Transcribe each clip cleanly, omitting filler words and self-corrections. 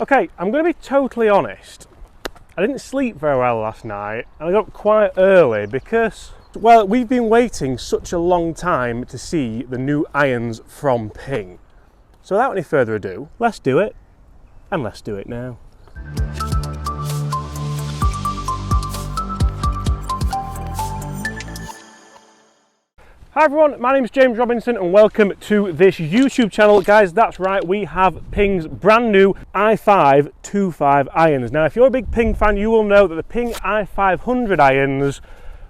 Okay, I'm going to be totally honest. I didn't sleep very well last night and I got up quite early because, well, we've been waiting such a long time to see the new irons from Ping. So without any further ado, let's do it, and let's do it now. Hi everyone, my name is James Robinson and welcome to this YouTube channel. Guys, that's right, we have Ping's brand new i525 irons. Now, if you're a big Ping fan, you will know that the Ping i500 irons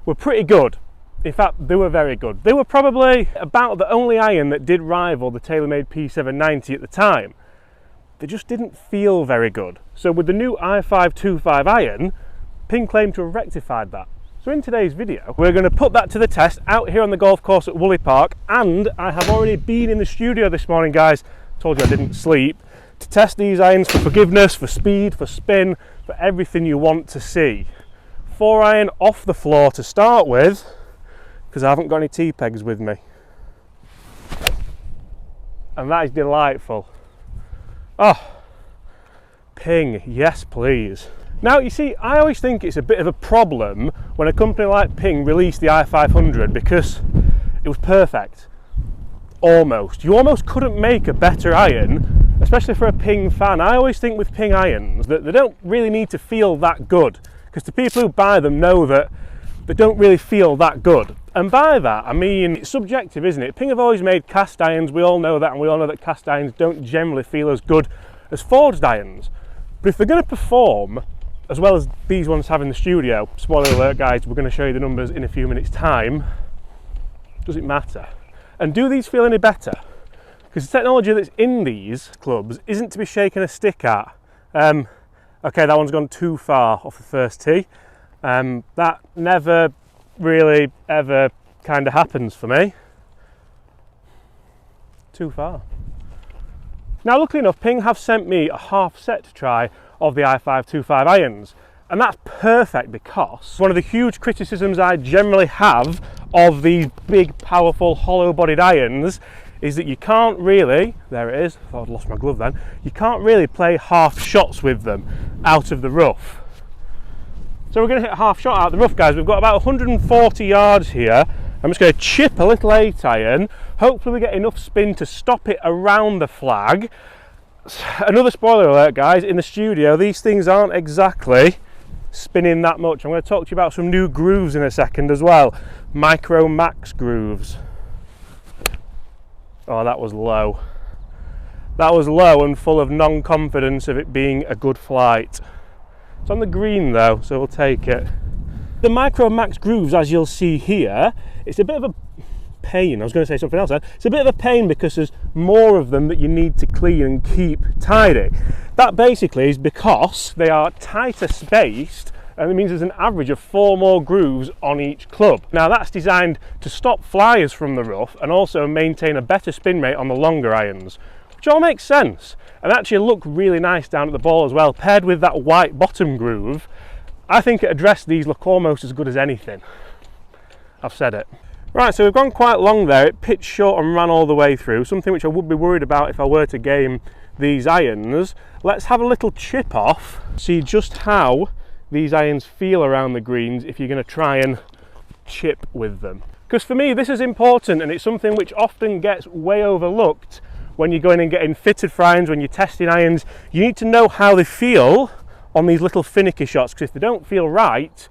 were pretty good. In fact, they were very good. They were probably about the only iron that did rival the TaylorMade P790 at the time. They just didn't feel very good. So with the new i525 iron, Ping claimed to have rectified that. So in today's video, we're going to put that to the test out here on the golf course at Woolley Park, and I have already been in the studio this morning, guys, told you I didn't sleep, to test these irons for forgiveness, for speed, for spin, for everything you want to see. 4-iron off the floor to start with, because I haven't got any T-pegs with me. And that is delightful. Oh, Ping, yes please. Now, you see, I always think it's a bit of a problem when a company like Ping released the i500 because it was perfect. Almost. You almost couldn't make a better iron, especially for a Ping fan. I always think with Ping irons that they don't really need to feel that good, because the people who buy them know that they don't really feel that good. And by that, I mean, it's subjective, isn't it? Ping have always made cast irons, we all know that, and we all know that cast irons don't generally feel as good as forged irons. But if they're going to perform as well as these ones have in the studio, spoiler alert guys, we're going to show you the numbers in a few minutes time, does it matter? And do these feel any better? Because the technology that's in these clubs isn't to be shaken a stick at. Okay, that one's gone too far off the first tee. That never really ever kind of happens for me. Too far. Now, luckily enough, Ping have sent me a half set to try of the i525 irons, and that's perfect because one of the huge criticisms I generally have of these big, powerful, hollow-bodied irons is that you can't really, there it is, I thought I'd lost my glove then, you can't really play half shots with them out of the rough. So we're going to hit a half shot out of the rough, guys. We've got about 140 yards here. I'm just going to chip a little 8-iron. Hopefully we get enough spin to stop it around the flag. Another spoiler alert, guys, in the studio, these things aren't exactly spinning that much. I'm going to talk to you about some new grooves in a second as well. Micro Max grooves. Oh, that was low. That was low and full of non-confidence of it being a good flight. It's on the green though, so we'll take it. The Micro Max grooves, as you'll see here, it's a bit of a pain. I was going to say something else then. It's a bit of a pain because there's more of them that you need to clean and keep tidy. That basically is because they are tighter spaced, and it means there's an average of 4 more grooves on each club. Now that's designed to stop flyers from the rough and also maintain a better spin rate on the longer irons, which all makes sense and actually look really nice down at the ball as well. Paired with that white bottom groove, I think at address these look almost as good as anything. I've said it. Right, so we've gone quite long there. It pitched short and ran all the way through, something which I would be worried about if I were to game these irons. Let's have a little chip off, see just how these irons feel around the greens if you're going to try and chip with them. Because for me this is important, and it's something which often gets way overlooked when you're going and getting fitted for irons, when you're testing irons. You need to know how they feel on these little finicky shots, because if they don't feel right,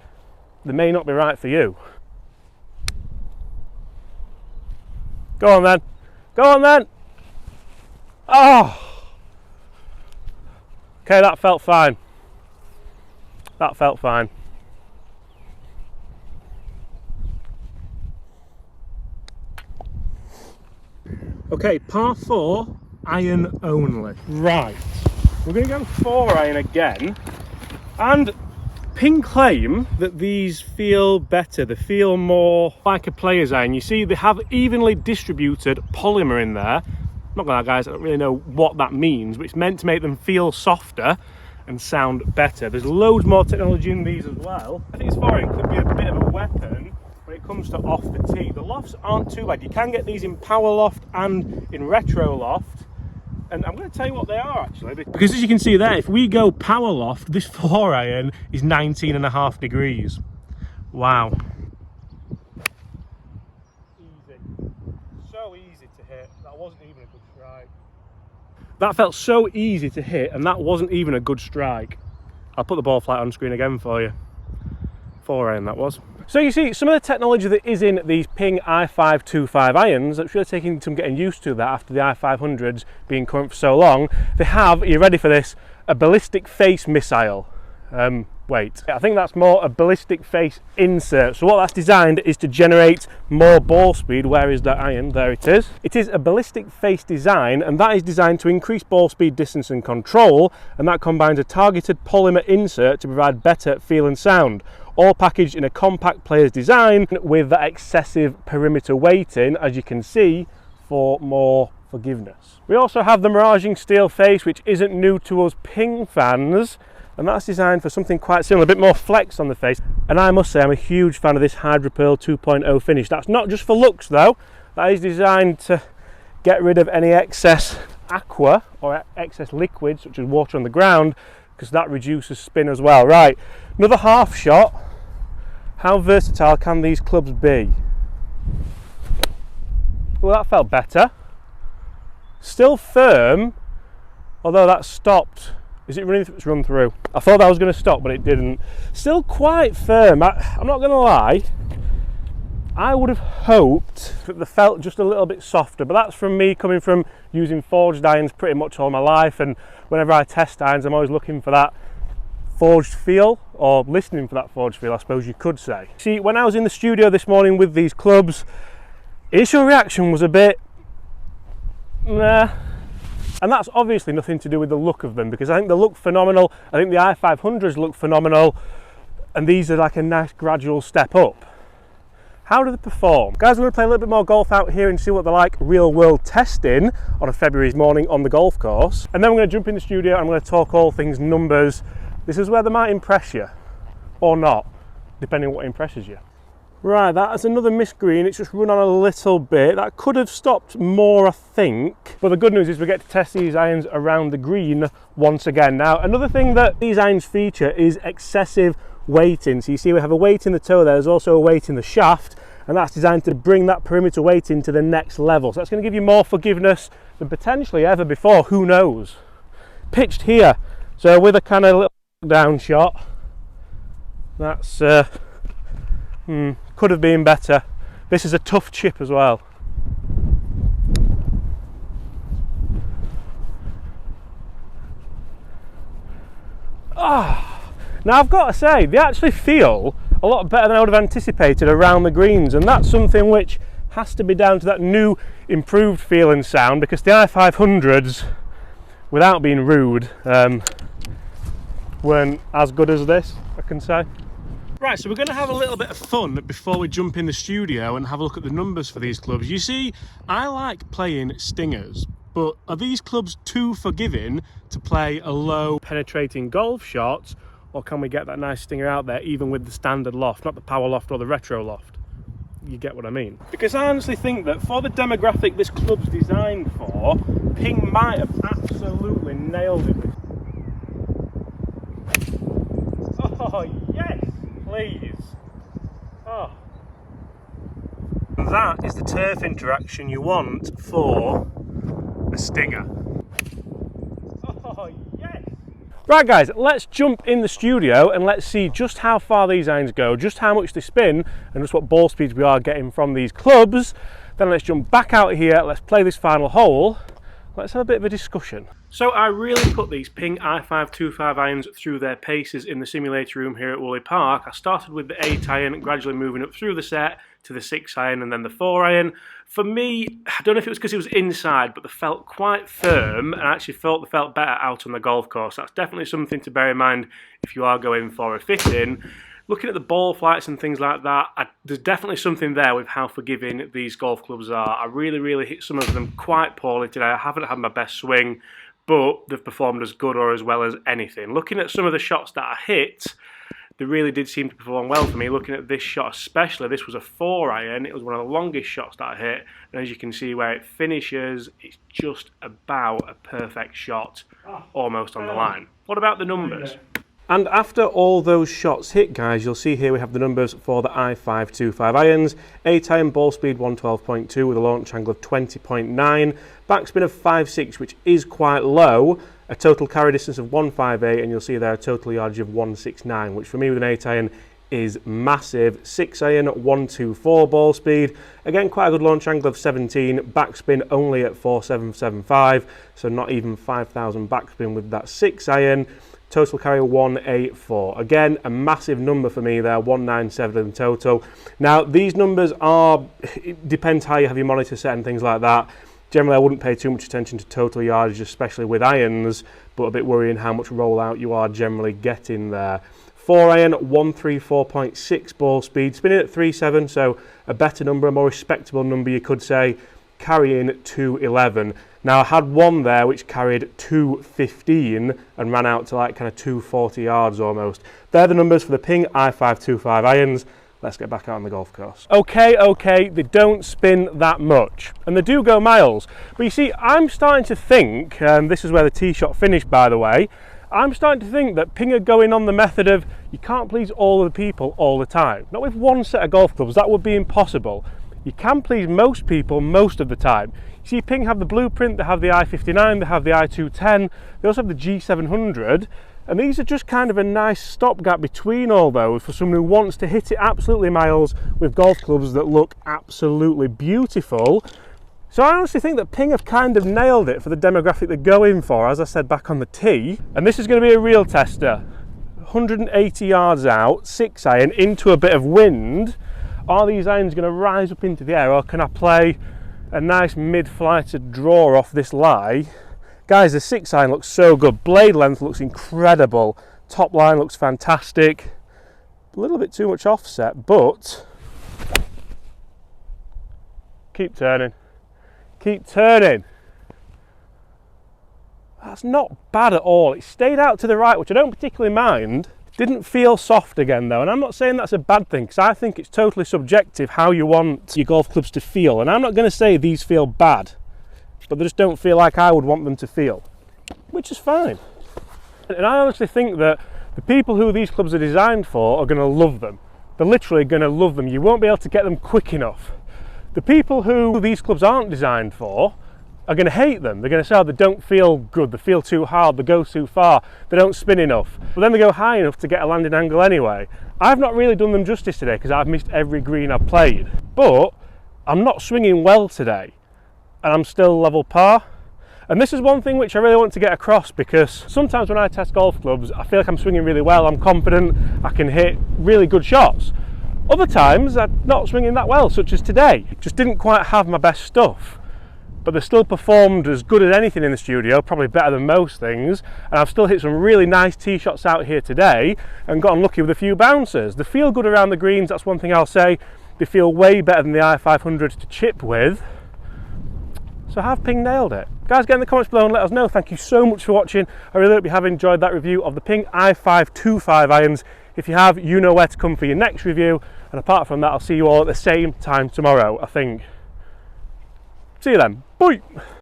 they may not be right for you. Go on then. Go on then. Oh. Okay, that felt fine. That felt fine. Okay, par 4, iron only. Right. We're going to go 4-iron again. And Ping claim that these feel better, they feel more like a player's iron. You see, they have evenly distributed polymer in there. Not gonna lie, guys, I don't really know what that means, but it's meant to make them feel softer and sound better. There's loads more technology in these as well. I think this 4-iron could be a bit of a weapon when it comes to off the tee. The lofts aren't too bad. You can get these in power loft and in retro loft. and I'm going to tell you what they are actually, because as you can see there, if we go power loft, this 4-iron is 19.5 degrees. Wow. Easy. So easy to hit. That wasn't even a good strike. That felt so easy to hit, and that wasn't even a good strike. I'll put the ball flight on screen again for you. 4-iron that was. So you see, some of the technology that is in these Ping i525 irons, it's really taking some getting used to that after the i500s being current for so long. They have, are you ready for this, a ballistic face missile. Wait, I think that's more a ballistic face insert. So what that's designed is to generate more ball speed. Where is that iron? There it is. It is a ballistic face design, and that is designed to increase ball speed, distance and control, and that combines a targeted polymer insert to provide better feel and sound, all packaged in a compact player's design with that excessive perimeter weighting, as you can see, for more forgiveness. We also have the miraging steel face, which isn't new to us Ping fans, and that's designed for something quite similar, a bit more flex on the face. And I must say, I'm a huge fan of this Hydro Pearl 2.0 finish. That's not just for looks though, that is designed to get rid of any excess aqua or excess liquid such as water on the ground, because that reduces spin as well. Right, another half shot. How versatile can these clubs be? Well, that felt better. Still firm, although that stopped. Is it running? It's run through. I thought that was going to stop, but it didn't. Still quite firm. I'm not going to lie. I would have hoped that they felt just a little bit softer, but that's from me coming from using forged irons pretty much all my life, and whenever I test irons, I'm always looking for that forged feel, or listening for that forged feel, I suppose you could say. See, when I was in the studio this morning with these clubs, initial reaction was a bit, nah. And that's obviously nothing to do with the look of them, because I think they look phenomenal. I think the i500s look phenomenal, and these are like a nice gradual step up. How do they perform? Guys, we're going to play a little bit more golf out here and see what they're like real world testing on a February morning on the golf course. And then we're going to jump in the studio and I'm going to talk all things numbers. This is where they might impress you, or not, depending on what impresses you. Right, that's another missed green. It's just run on a little bit. That could have stopped more, I think. But the good news is we get to test these irons around the green once again. Now, another thing that these irons feature is excessive weighting. So you see we have a weight in the toe there. There's also a weight in the shaft, and that's designed to bring that perimeter weighting to the next level. So that's going to give you more forgiveness than potentially ever before. Who knows? Pitched here. So with a kind of little down shot, that's could have been better. This is a tough chip as well. Now I've got to say, they actually feel a lot better than I would have anticipated around the greens, and that's something which has to be down to that new improved feel and sound, because the i500s, without being rude, weren't as good as this, I can say. Right, so we're going to have a little bit of fun before we jump in the studio and have a look at the numbers for these clubs. You see, I like playing stingers, but are these clubs too forgiving to play a low penetrating golf shot, or can we get that nice stinger out there even with the standard loft, not the power loft or the retro loft? You get what I mean? Because I honestly think that for the demographic this club's designed for, Ping might have absolutely nailed it. Oh yes, please. Oh. And that is the turf interaction you want for a stinger. Oh yes. Right guys, let's jump in the studio and let's see just how far these irons go, just how much they spin, and just what ball speeds we are getting from these clubs. Then let's jump back out here, let's play this final hole, let's have a bit of a discussion. So I really put these Ping i525 irons through their paces in the simulator room here at Woolly Park. I started with the 8 iron, gradually moving up through the set to the 6 iron and then the 4 iron. For me, I don't know if it was because it was inside, but they felt quite firm, and I actually felt they felt better out on the golf course. That's definitely something to bear in mind if you are going for a fit-in. Looking at the ball flights and things like that, there's definitely something there with how forgiving these golf clubs are. I really hit some of them quite poorly today. I haven't had my best swing, but they've performed as good or as well as anything. Looking at some of the shots that I hit, they really did seem to perform well for me. Looking at this shot especially, this was a 4-iron. It was one of the longest shots that I hit, and as you can see where it finishes, it's just about a perfect shot, almost on the line. What about the numbers? And after all those shots hit, guys, you'll see here we have the numbers for the i525 irons. 8-iron ball speed 112.2 with a launch angle of 20.9, backspin of 5.6, which is quite low, a total carry distance of 158, and you'll see there a total yardage of 169, which for me with an 8-iron is massive. 6-iron 124 ball speed, again quite a good launch angle of 17, backspin only at 4775, so not even 5,000 backspin with that 6-iron. Total carry 184. Again, a massive number for me there, 197 in total. Now, these numbers are, it depends how you have your monitor set and things like that. Generally, I wouldn't pay too much attention to total yardage, especially with irons, but a bit worrying how much rollout you are generally getting there. 4-iron, 134.6 ball speed, spinning at 3.7, so a better number, a more respectable number, you could say, carrying 211. Now I had one there which carried 215 and ran out to like kind of 240 yards almost. They're the numbers for the Ping i525 irons. Let's get back out on the golf course. Okay, they don't spin that much and they do go miles. But you see, I'm starting to think, this is where the tee shot finished by the way, I'm starting to think that Ping are going on the method of you can't please all of the people all the time. Not with one set of golf clubs, that would be impossible. You can please most people most of the time. You see, Ping have the blueprint, they have the i525, they have the i210, they also have the G700, and these are just kind of a nice stopgap between all those for someone who wants to hit it absolutely miles with golf clubs that look absolutely beautiful. So I honestly think that Ping have kind of nailed it for the demographic they're going for, as I said back on the tee. And this is going to be a real tester. 180 yards out, 6-iron, into a bit of wind. Are these irons going to rise up into the air, or can I play a nice mid-flighted draw off this lie? Guys, the 6-iron looks so good. Blade length looks incredible. Top line looks fantastic. A little bit too much offset, but keep turning. Keep turning. That's not bad at all. It stayed out to the right, which I don't particularly mind. Didn't feel soft again though, and I'm not saying that's a bad thing, because I think it's totally subjective how you want your golf clubs to feel, and I'm not going to say these feel bad, but they just don't feel like I would want them to feel, which is fine. And I honestly think that the people who these clubs are designed for are going to love them. They're literally going to love them. You won't be able to get them quick enough. The people who these clubs aren't designed for are going to hate them. They're going to say, oh, they don't feel good, they feel too hard, they go too far, they don't spin enough. But then they go high enough to get a landing angle anyway. I've not really done them justice today because I've missed every green I've played. But I'm not swinging well today and I'm still level par. And this is one thing which I really want to get across, because sometimes when I test golf clubs, I feel like I'm swinging really well, I'm confident, I can hit really good shots. Other times I'm not swinging that well, such as today. Just didn't quite have my best stuff. But they still performed as good as anything in the studio, probably better than most things, and I've still hit some really nice tee shots out here today and got unlucky with a few bouncers. They feel good around the greens, that's one thing I'll say. They feel way better than the i500 to chip with. So have Ping nailed it? Guys, get in the comments below and let us know. Thank you so much for watching. I really hope you have enjoyed that review of the Ping i525 irons. If you have, you know where to come for your next review, and apart from that, I'll see you all at the same time tomorrow, I think. See you then. Bye.